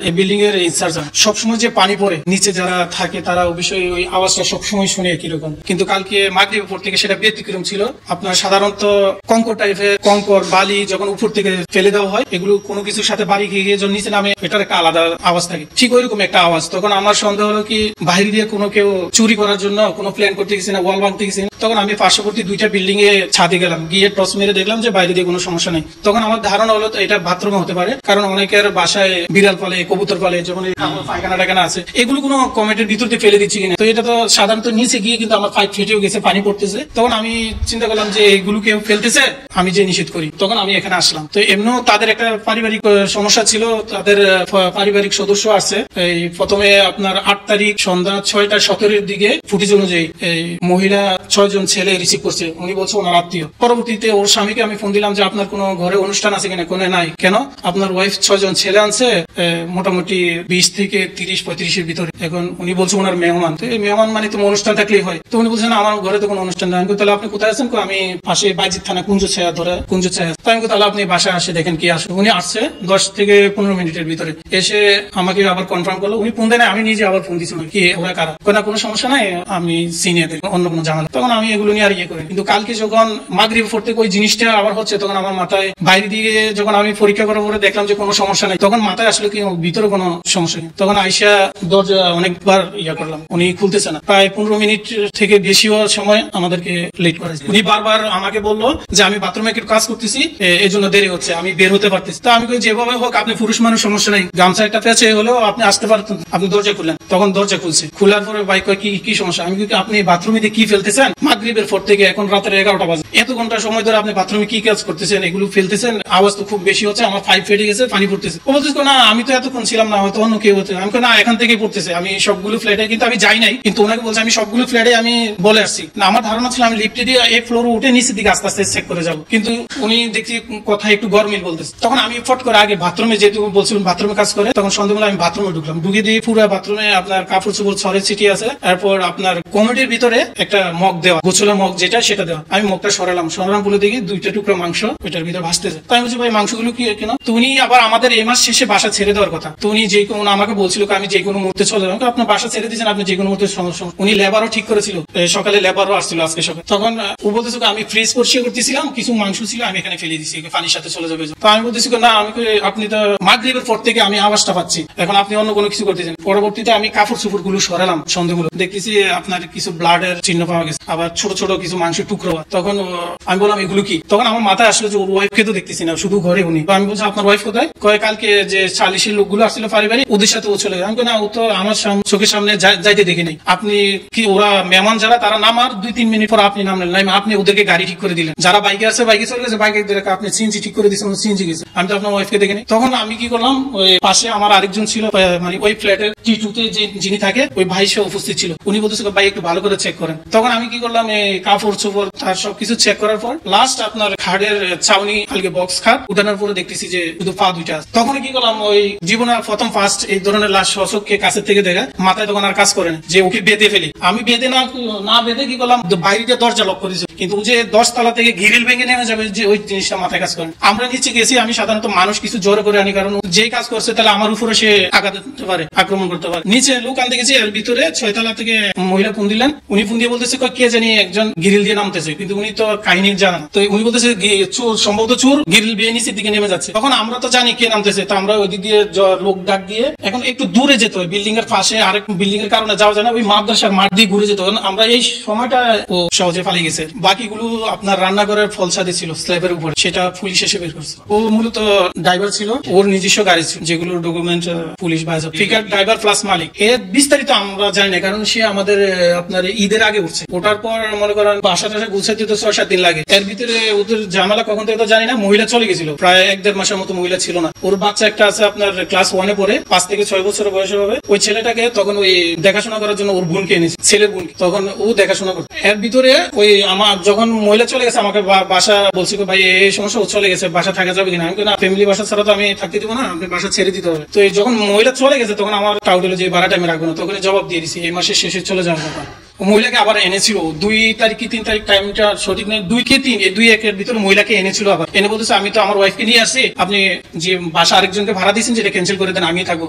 এই বিল্ডিং এর ইনচার্জ সবসময় যে পানি পড়ে নিচে যারা থাকে তারা অবশ্যই ওই আওয়াজটা সবসময় শুনে কিরকম, কিন্তু কালকে মাগরিবের উপর থেকে সেটা ব্যতিক্রম ছিল। আপনার সাধারণত কঙ্কর টাইপের কঙ্কর বালি যখন উপর থেকে ফেলে দেওয়া হয়, এগুলো কোনো কিছুর সাথে বাড়ি গিয়ে যখন নিচে নামে এটার একটা আলাদা আওয়াজ থাকে, ঠিক ওইরকম একটা আওয়াজ। তখন আমার সন্দেহ হলো কি বাইরে দিয়ে কোনো কেউ চুরি করার জন্য কোনো প্ল্যান করতে গেছে না, ওয়াল ভাঙতে গেছে। তখন আমি পার্শ্ববর্তী দুইটা বিল্ডিং এ ছাদে গেলাম, গিয়ে টস মেরে দেখলাম যে বাইরে দিয়ে কোনো সমস্যা নেই। তখন আমার ধারণা হলো এটা বাথরুম হতে পারে, কারণ অনেকের বাসায় বিড়াল পালে, কবুতর পালে, যখন পায়খানা টাখানা আছে এগুলো কোনো কমেন্টের ভিতর দিয়ে ফেলে দিচ্ছি কিনা। তো এটা তো সাধারণত নিচে গিয়ে কিন্তু আমার পাইপ ফেটেও গেছে, পানি পড়তেছে। তখন আমি চিন্তা করলাম যে এগুলো কেউ ফেলতেছে, আমি যে নিষেধ করি। তখন আমি এখানে আসলাম। তো এমনিও তাদের একটা পারিবারিক সমস্যা ছিল, তাদের পারিবারিক সদস্য আছে। এই প্রথমে আপনার 8 তারিখ সন্ধ্যা 6:17 দিকে ফুটেজ অনুযায়ী এই মহিলা 6 জন ছেলে রিসিভ করছে। উনি বলছে ওনার আত্মীয়। পরবর্তীতে ওর স্বামীকে আমি ফোন দিলাম যে আপনার কোনো ঘরে অনুষ্ঠান আছে কিনা, কোনো নাই। কেন? আপনার ওয়াইফ 6 জন ছেলে আনছে, মোটামুটি 20 থেকে 30-35 এর ভিতরে। এখন উনি বলছে ওনার মেহমান। তো এই মেহমান মানে তো অনুষ্ঠান থাকলেই হয়। তো উনি বলছেন আমার ঘরে তো কোনো অনুষ্ঠান নাই। তাহলে আপনি কোথায় আছেন? আমি পাশে বাইজিৎ থানা কুঞ্জ ছায়া ধরে কুঞ্জ ছায়া। তাই তাহলে আপনি বাসায় আসে দেখেন কি আসে। উনি আসছে 10 থেকে 15 মিনিটের ভিতরে, এসে আমাকে আবার কনফার্ম করলো। উনি ফোন দেয় না, আমি নিজে আবার ফোন দিচ্ছি কি ওরা কারা, কোনো সমস্যা নাই, আমি সিনিয়র অন্য কোনো ঝামেলা। তখন আমি এগুলো নিয়ে আর ইয়ে করি। কিন্তু কালকে যখন মাগরিব পড়তে ওই জিনিসটা আবার হচ্ছে, তখন আমার মাথায় বাইরে দিয়ে যখন আমি পরীক্ষা করার পরে দেখলাম যে কোনো সমস্যা নেই, তখন মাথায় আসলে কি ভিতরে কোনো সমস্যা নেই। তখন আইসা দরজা অনেকবার ইয়া করলাম, উনি খুলতেছে না। প্রায় 15 মিনিট থেকে বেশি হওয়ার সময় আমাদেরকে লেট করেছে। উনি বারবার আমাকে বললো যে আমি বাথরুমে একটু কাজ করতেছি, এই জন্য দেরি হচ্ছে, আমি বের হতে পারতেছি। তো আমি যেভাবে হোক, আপনি পুরুষ মানুষ, সমস্যা নেই, গামছা একটা পেঁচে হলেও আপনি আসতে পারতেন, আপনি দরজা খুললেন। তখন দরজা খুলছে, খোলার পরে ভাই কয় কি সমস্যা? আমি আপনি বাথরুমে কি ফেলতেছেন? মাগরিবের পর থেকে এখন রাতের 11টা বাজে, এত ঘন্টা সময় ধরে আপনি বাথরুমে কি কাজ করতেছেন, এগুলো ফেলতেছেন, আওয়াজ তো খুব বেশি হচ্ছে, আমার পাইপ ফেটে গেছে, পানি পড়তেছে। ও বলতেছে না আমি তো এতক্ষণ ছিলাম না, হয়তো অন্য কেউ হচ্ছে। আমি না এখান থেকে পড়তেছে, আমি সবগুলো ফ্ল্যাটে কিন্তু আমি যাই নাই, কিন্তু ওনাকে বলছে আমি সবগুলো ফ্ল্যাটে আমি বলে আসছি না। আমার ধারণা ছিল আমি লিফটে দিয়ে এক ফ্লোর উঠে নিচের দিকে আস্তে আস্তে চেক করে যাবো, কিন্তু উনি দেখছি কথা একটু গরমিল বলতেছে। তখন আমি ফট করে আগে বাথরুমে, যেহেতু বলছিলাম বাথরুমে কাজ করে, তখন সন্ধ্যাবেলা আমি বাথরুমে ঢুকলাম। ঢুকে দিয়ে পুরো বাথরুমে আপনার কাপড় চোপড় ছড়ে ছিটিয়ে আছে। এরপর আপনার কমেডির ভিতরে একটা মগ দেওয়া, গোছলের মগ যেটা, সেটা দেওয়া। আমি মগটা সরালাম বলে দেখি 2টা টুকরো মাংস ওইটার ভিতরে ভাসতেছে। তাই বলছি ভাই মাংসগুলো কি কেন? তো উনি আবার আমাদের এই মাস শেষে বাসা ছেড়ে দেওয়ার কথা। তো উনি যে কোনো আমাকে বলছিল আমি যে কোনো মুহূর্তে চলে যাবো। আপনার বাসা ছেড়ে দিয়েছেন, আপনি যে কোনো মুহূর্তে সমস্যা। উনি লেবারও ঠিক করেছিল, সকালে লেবারও আসছিল আজকে সকালে। তখন ও বলতেছে আমি ফ্রিজ পরিষ্কার করতেছিলাম, কিছু মাংস ছিল আমি এখানে ফেলে দিচ্ছি, পানির সাথে চলে যাবে। তো আমি বলতেছি না, আপনি তো মাগরিবের পর থেকে আমি আওয়াজটা পাচ্ছি, এখন আপনি অন্য কোনো কিছু করতেছেন। পরবর্তীতে আমি কাপড় চোপড় গুলো সরালাম, সন্দেহগুলো দেখতেছি আপনার কিছু ব্লাডের চিহ্ন পাওয়া গেছে, আবার ছোট ছোট কিছু মাংসের টুকরো। তখন আমি বললাম এগুলো কি? তখন আমার মাথায় আসলো যে ওর ওয়াইফকে তো দেখতেছি না, শুধু ঘরে উনি। তো আমি বলছি আপনার ওয়াইফ কোথায়? কয় কালকে যে 40 লোকগুলো আসছিল পারিবারিক, ওদের সাথে ও চলে যায়। আমি না, ও তো আমার চোখের সামনে যাইতে দেখিনি। আপনি কি ওরা মেহমান যারা তারা নামার 2-3 মিনিট পর আপনি নামলেন না, আপনি ওদেরকে গাড়ি ঠিক করে দিলেন। যারা বাইকে আছে বাইকে চলে গেছে, বাইকে আপনি সিএনজি ঠিক করে দিচ্ছেন, সিএনজি গেছে। আমি তো আপনার ওয়াইফকে দেখিনি। তখন আমি কি করলাম, ওই পাশে আমার আরেকজন ছিল, মানে ওই ফ্ল্যাটের T2 যে যিনি থাকে ওই ভাই সে উপস্থিত ছিল। উনি বলতেছে ভাই একটু ভালো করে চেক করেন। তখন আমি কি করলাম, এই কাপড় চোপড় তার সবকিছু চেক করার পর লাস্ট আপনার খাটের ছাউনি কালকে বক্স খাট উঠানোর পরে দেখতেছি যে শুধু পা 2টা আছে। তখন কি করলাম, ওই জীবনের প্রথম ফার্স্ট এই ধরনের লাশ শোষককে কাছের থেকে দেখা, মাথায় তখন আর কাজ করে না যে ওকে বেঁধে ফেলি। আমি বেঁধে না বেঁধে কি করলাম, বাইরে দরজা লক করেছি, কিন্তু যে 10 তলা থেকে গ্রিল ভেঙে নেমে যাবে যে ওই জিনিসটা মাথায় কাজ করে। আমরা নিচে গেছি, আমি সাধারণত মানুষ কিছু জোর করে আনি, কারণ যে কাজ করছে তাহলে আমার উপরে সে আঘাত দিতে পারে, আক্রমণ করতে পারে। নিচে লোক আনতে গেছি, এর ভিতরে 6 তলা থেকে মহিলা ফোন দিলেন। উনি ফোন দিয়ে বলতেছে কে জানি একজন গ্রিল দিয়ে নামতেছে, কিন্তু উনি তো কাহিনী জানা না। তো উনি বলতেছে চোর, সম্ভবত চোর গ্রিল বেয়ে নিচের দিকে নেমে যাচ্ছে। তখন আমরা তো জানি কে নামতেছে, তো আমরা ওই দিক দিয়ে লোক ডাক দিয়ে এখন একটু দূরে যেতে হয়, বিল্ডিং এর পাশে আরেক বিল্ডিং এর কারণে যাওয়া যায় না, ওই মাদ্রাসার মাঠ দিয়ে ঘুরে যেতে হয়। আমরা এই সময়টা ও সহজে পালিয়ে গেছে। বাকিগুলো আপনার রান্নাঘরের ফলসাদে ছিল স্ল্যাবের উপরে, সেটা পুলিশ এসে বের করছে। ও মূলত ড্রাইভার ছিল, ওর নিজস্ব গাড়ি ছিল, যেগুলো ডকুমেন্ট পুলিশ বাইরে ফিকার ড্রাইভার প্লাস মালিক। এর বিস্তারিত আমরা জানি না, কারণ সে আমাদের আপনার ঈদের আগে উঠছে। ওটার পর মনে করেন বাসা টাসা গুছাইতে তো 6-7 দিন লাগে। এর ভিতরে ওদের ঝামেলা কখন থেকে তো জানি না, মহিলা চলে গেছিল, প্রায় 1-1.5 মাসের মতো মহিলা ছিল না। ওর বাচ্চা একটা আছে আপনার ক্লাস 1-এ পড়ে, 5 থেকে 6 বছর বয়স হবে। ওই ছেলেটাকে তখন ওই দেখাশোনা করার জন্য ওর বোনকে এনেছে, ছেলের বোনকে, তখন ও দেখাশোনা করছে। এর ভিতরে ওই আমার যখন মহিলা চলে গেছে, আমাকে বাসা বলছি ভাই এই সমস্যা, ও চলে গেছে, বাসা থাকা যাবে কিনা? আমি না, ফ্যামিলি বাসা ছাড়া তো আমি থাকতে দিব না, আপনি বাসা ছেড়ে দিতে হবে। তো যখন মহিলা চলে গেছে, তখন আমার টাউট হলো যে ভাড়াটা আমি রাখবো না, তখন জবাব দিয়ে দিছি এই মাসের শেষে চলে যাওয়ার কথা। মহিলাকে আবার এনেছিল 2 তারিখ কি 3 তারিখ, টাইমটা সঠিক নেই, 2 কি 3 এই 2-1 এর ভিতরে মহিলাকে এনেছিল। আবার এনে বলতেছে আমি তো আমার ওয়াইফকে নিয়ে আসছি, আপনি যে বাসা আরেকজনকে ভাড়া দিয়েছেন যেটা ক্যান্সেল করে দেন, আমি থাকবো।